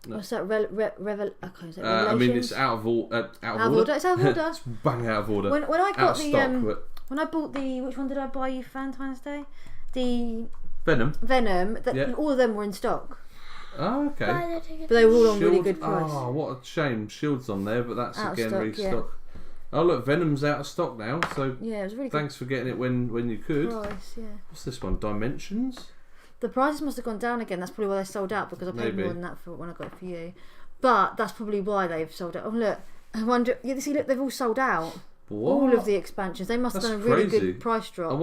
No. What's that? Revel. Okay, is that I mean, Revelations? it's out of order. Out of order. It's out of order. It's bang out of order. When I got out of the stock, but when I bought the which one did I buy you Valentine's Day? The Venom. That all of them were in stock, Oh, okay. but they were all on really Shield- good price. Oh, what a shame. Shield's on there, but that's Out of again stock, restock. Oh look, Venom's out of stock now. So Yeah, it was really thanks for getting it when you could. good price. Yeah, What's this one? Dimensions. the prices must have gone down again. That's probably why they sold out because I paid Maybe. more than that for when I got it for you. But that's probably why they've sold out. Oh look, I wonder. You see, look, they've all sold out. What? All of the expansions. They must have That's done a really crazy. good price drop. I'm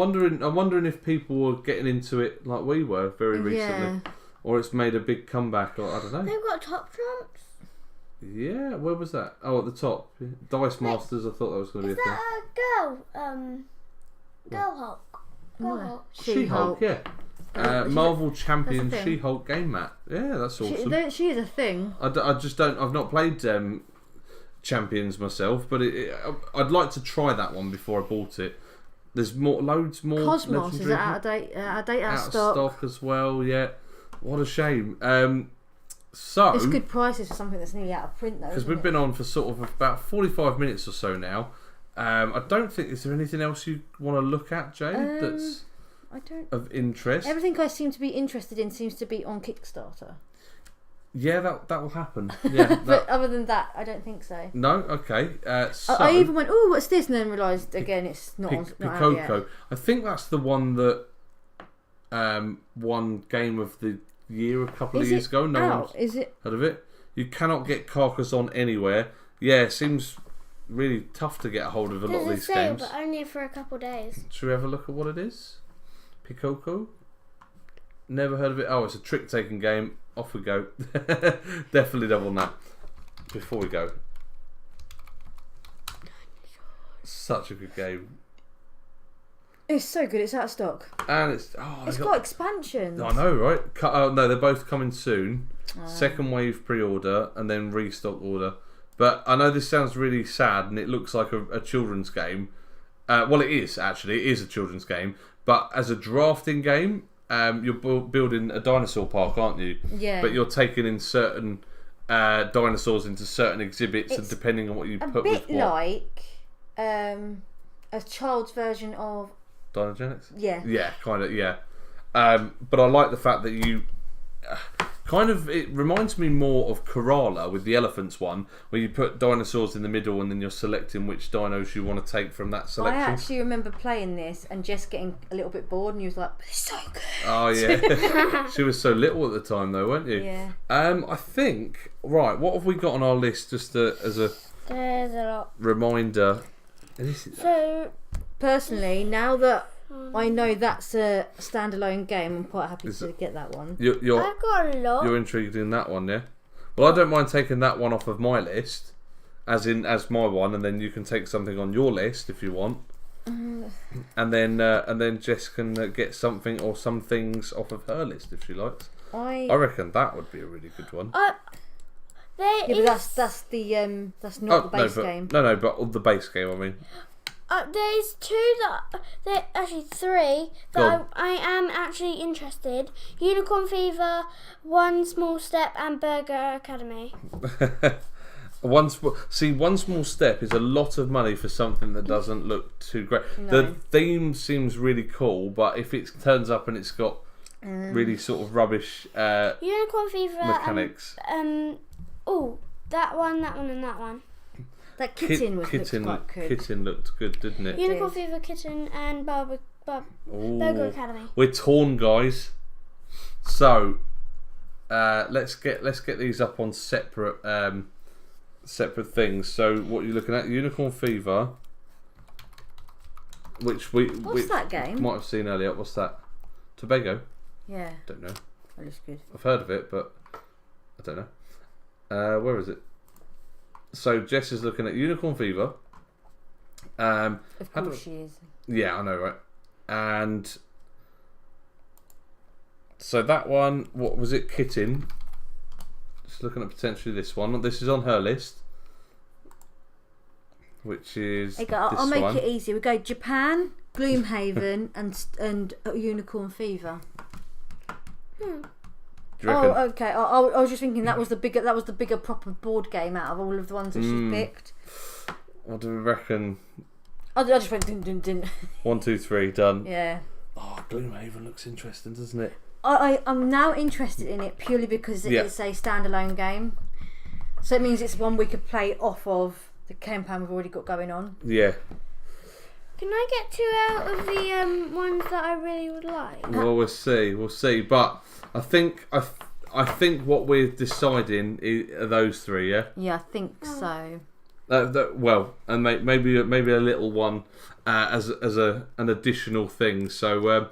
wondering if people were getting into it like we were very recently, or it's made a big comeback, or I don't know. They've got Top Trumps. Yeah, where was that? Oh, at the top, Dice Masters. I thought that was going to Is be a thing. that a girl? Girl Hulk. Girl Hulk. She-Hulk, yeah. Marvel Champion thing. She-Hulk game mat. Yeah, that's awesome. She is a thing. I just don't. I've not played Champions myself, but I'd like to try that one before I bought it. There's loads more. Cosmos is legendary. out of date. Out of Out stock. of stock as well. Yeah, what a shame. So It's good prices for something that's nearly out of print, though. because Isn't we've it? been on for sort of about 45 minutes or so now. I don't think. Is there anything else you want to look at, Jade? That's I don't. of interest. Everything I seem to be interested in seems to be on Kickstarter. Yeah, that will happen. Yeah. But other than that, I don't think so. No. Okay. So I even went, oh, what's this? And then realised again, it's not out yet. Picoco. I think that's the one that won Game of the Year a couple of years ago. No one's Is it? heard of it. You cannot get Carcassonne anywhere. Yeah, it seems really tough to get a hold of a lot of There's a these sale, games. but only for a couple days. Should we have a look at what it is? Picoco? Never heard of it. Oh, it's a trick-taking game. Off we go. Definitely double on that. Before we go. Such a good game. It's so good. It's out of stock. And it's got expansions. I know, right? No, they're both coming soon. Second wave pre-order and then restock order. But I know this sounds really sad and it looks like a children's game. Well, it is actually. It is a children's game. But as a drafting game, you're building a dinosaur park, aren't you? Yeah. But you're taking in certain dinosaurs into certain exhibits, and depending on what you put with what. A bit like a child's version of Dinogenics? Yeah. Yeah, kind of, yeah. But I like the fact that you it reminds me more of Kerala with the elephants one, where you put dinosaurs in the middle and then you're selecting which dinos you want to take from that selection. I actually remember playing this and just getting a little bit bored, and you was like, "But it's so good." Oh yeah, she was so little at the time though, weren't you? Yeah. I think right. What have we got on our list just as a There's a lot. reminder? So, personally, now that I know that's a standalone game. I'm quite happy to get that one. I've got a lot. You're intrigued in that one, yeah? Well, I don't mind taking that one off of my list, as my one, and then you can take something on your list if you want. And then Jess can get something or some things off of her list if she likes. I reckon that would be a really good one. But that's not the base game. No, but the base game. I mean, there's actually three that I am actually interested. Unicorn Fever, One Small Step, and Burger Academy. One Small Step is a lot of money for something that doesn't look too great. No. The theme seems really cool, but if it turns up and it's got really sort of rubbish Unicorn Fever mechanics. That one, and that one. That kitten looked quite good. Kitten looked good, didn't it? Unicorn Fever, Kitten, and Burger Academy. We're torn, guys. So let's get these up on separate things. So what you're looking at, Unicorn Fever, which what's that game? Might have seen earlier. What's that? Tobago? Yeah. Don't know. That looks good. I've heard of it, but I don't know. Where is it? So Jess is looking at Unicorn Fever. Of course she is. Yeah, I know, right? And so that one, what was it? Kitten. Just looking at potentially this one. This is on her list, which is I'll make it easy. We go Japan, Gloomhaven, and Unicorn Fever. Oh, okay. I was just thinking that was the bigger proper board game out of all of the ones that she picked. What do we reckon? I just went dun dun dun. 1, 2, 3, done. Yeah. Oh, Gloomhaven looks interesting, doesn't it? I'm now interested in it purely because it's a standalone game. So it means it's one we could play off of the campaign we've already got going on. Yeah. Can I get 2 out of the ones that I really would like? Well, we'll see. But I think what we're deciding are those 3, yeah? Yeah, I think so. And maybe a little one as an additional thing. So we'll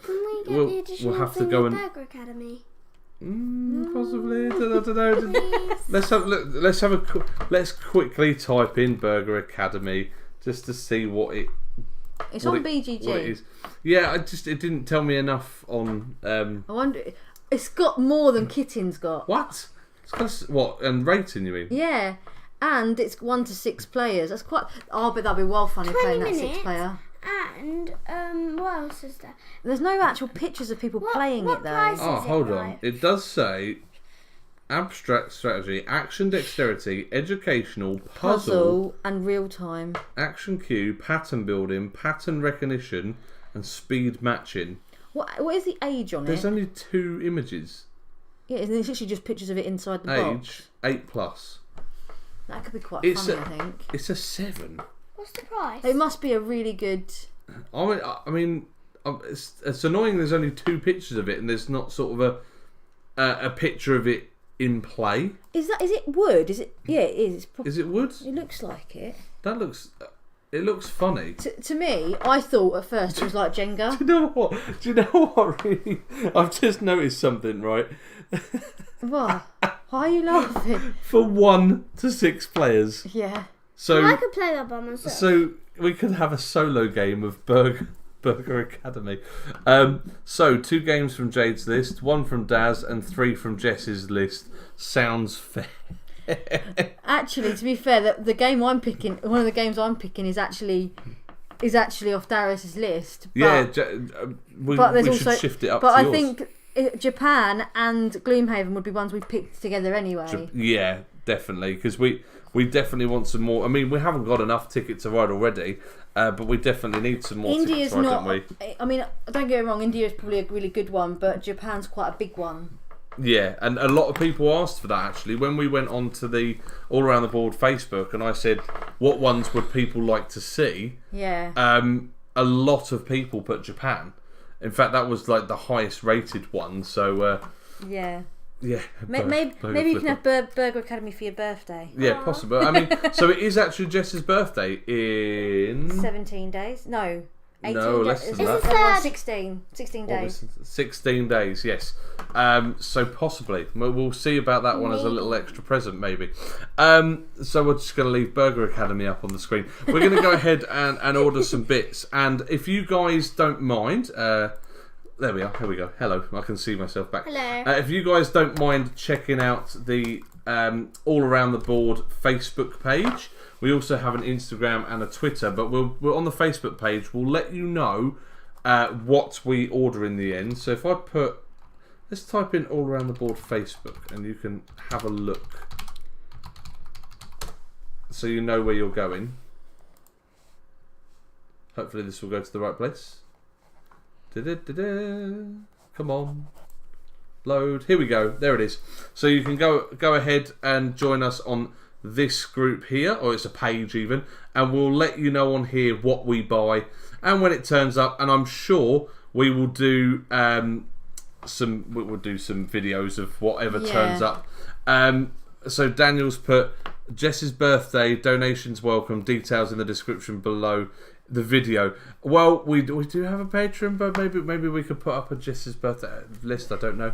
have to go and Burger Academy. Possibly. I don't know. Let's quickly type in Burger Academy just to see what it. It's on BGG. What it is. Yeah, it didn't tell me enough on. I wonder. It's got more than Kitten's got. What? What and rating? You mean? Yeah, and it's 1 to 6 players. That's quite. Oh, but that'd be well funny playing that 6 player. And what else is there? There's no actual pictures of people playing it though. Oh, hold on. It does say abstract strategy, action dexterity, educational, puzzle and real time, action cue, pattern building, pattern recognition, and speed matching. What is the age on it? There's only 2 images. Yeah, it's literally just pictures of it inside the box. Age 8+. That could be quite funny, I think. It's a 7. What's the price? It must be a really good. I mean, it's annoying. There's only 2 pictures of it, and there's not sort of a picture of it in play. Is it wood? Is it? Yeah, it is. Is it wood? It looks like it. It looks funny. To me, I thought at first it was like Jenga. Do you know what? Really, I've just noticed something. Right. What? Why are you laughing? For 1 to 6 players. Yeah. So I could play that by myself. So we could have a solo game of Burger Academy. So 2 games from Jade's list, 1 from Dazz, and 3 from Jess's list. Sounds fair. Actually, to be fair, the game I'm picking, one of the games I'm picking is actually off Darius's list. But, we should shift it up. But to I yours. think Japan and Gloomhaven would be ones we picked together anyway. Yeah, definitely, because we definitely want some more. I mean, we haven't got enough tickets to ride already, but we definitely need some more tickets to ride, don't we? I mean, don't get me wrong, India is probably a really good one, but Japan's quite a big one. Yeah, and a lot of people asked for that actually when we went on to the All Around the Board Facebook, and I said, what ones would people like to see? Yeah. A lot of people put Japan. In fact, that was like the highest rated one. So yeah. Yeah. Maybe you can have Burger Academy for your birthday. Yeah, possible. I mean, so it is actually Jess's birthday in 17 days. No. No, less than that. It's 16 days. 16 days, yes. So possibly. We'll see about that one as a little extra present, maybe. So we're just going to leave Burger Academy up on the screen. We're going to go ahead and order some bits. And if you guys don't mind... there we are. Here we go. Hello. I can see myself back. Hello. If you guys don't mind checking out the All Around the Board Facebook page... We also have an Instagram and a Twitter, but we're on the Facebook page. We'll let you know what we order in the end. So if I let's type in All Around the Board Facebook, and you can have a look, so you know where you're going. Hopefully this will go to the right place. Come on, load. Here we go. There it is. So you can go ahead and join us on this group here, or it's a page even, and we'll let you know on here what we buy and when it turns up, and I'm sure we will do some videos of whatever turns up. So Daniel's put Jess's birthday, donations welcome, details in the description below the video. Well, we do have a Patreon, but maybe we could put up a Jess's birthday list. I don't know.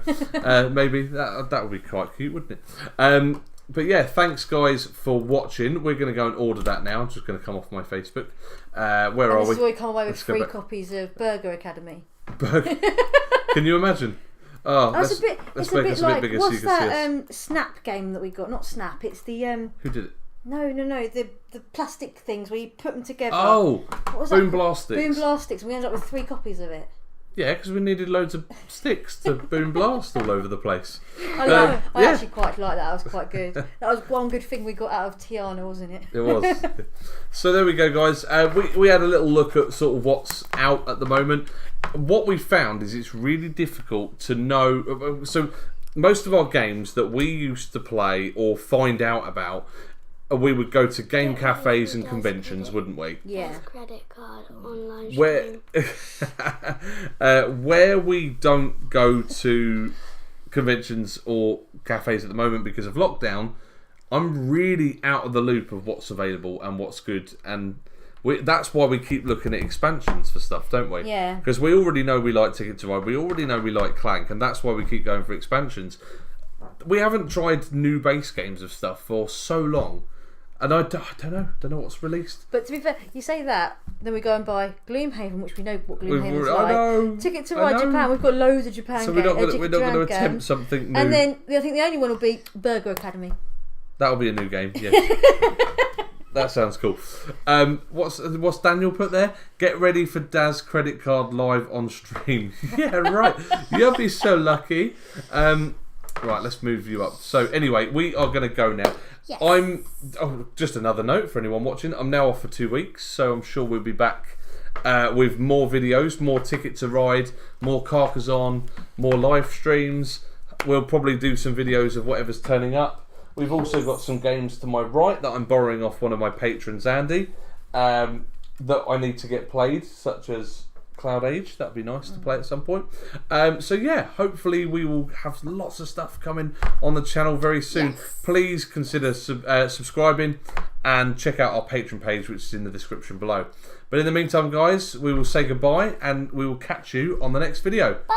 Maybe that would be quite cute, wouldn't it? But yeah, thanks guys for watching. We're going to go and order that now. I'm just going to come off my Facebook. Where are we? This is why we come away with 3 copies of Burger Academy. Can you imagine? Oh, it's a bit like, bigger what's so you can that Snap game that we got? Not Snap, it's the... Who did it? No, the plastic things where you put them together. Oh, what was Boom that? Blastics. Boom Blastics, and we ended up with 3 copies of it. Yeah, because we needed loads of sticks to boom blast all over the place. I know. I actually quite like that. That was quite good. That was one good thing we got out of Tiana, wasn't it? It was. So there we go, guys. We had a little look at sort of what's out at the moment. What we found is it's really difficult to know. So most of our games that we used to play or find out about, we would go to game cafes and conventions, wouldn't we? Yeah. Credit card online. Where we don't go to conventions or cafes at the moment because of lockdown, I'm really out of the loop of what's available and what's good, and that's why we keep looking at expansions for stuff, don't we? Yeah. Because we already know we like Ticket to Ride, we already know we like Clank, and that's why we keep going for expansions. We haven't tried new base games of stuff for so long. And I don't know what's released. But to be fair, you say that, then we go and buy Gloomhaven, which we know what Gloomhaven's like. I know. Ticket to Ride Japan, we've got loads of Japan games. So we're not going to attempt something new. And then I think the only one will be Burger Academy. That'll be a new game, yes. That sounds cool. What's Daniel put there? Get ready for Dazz credit card live on stream. Yeah, right. You'll be so lucky. Right, let's move you up. So anyway, we are going to go now. Yes. Just another note for anyone watching. I'm now off for 2 weeks, so I'm sure we'll be back with more videos, more Ticket to Ride, more Carcassonne, more live streams. We'll probably do some videos of whatever's turning up. We've also got some games to my right that I'm borrowing off one of my patrons, Andy, that I need to get played, such as Cloud Age. That'd be nice to play at some point. So yeah, hopefully we will have lots of stuff coming on the channel very soon. Yes. Please consider subscribing and check out our Patreon page, which is in the description below. But in the meantime, guys, we will say goodbye and we will catch you on the next video. Bye.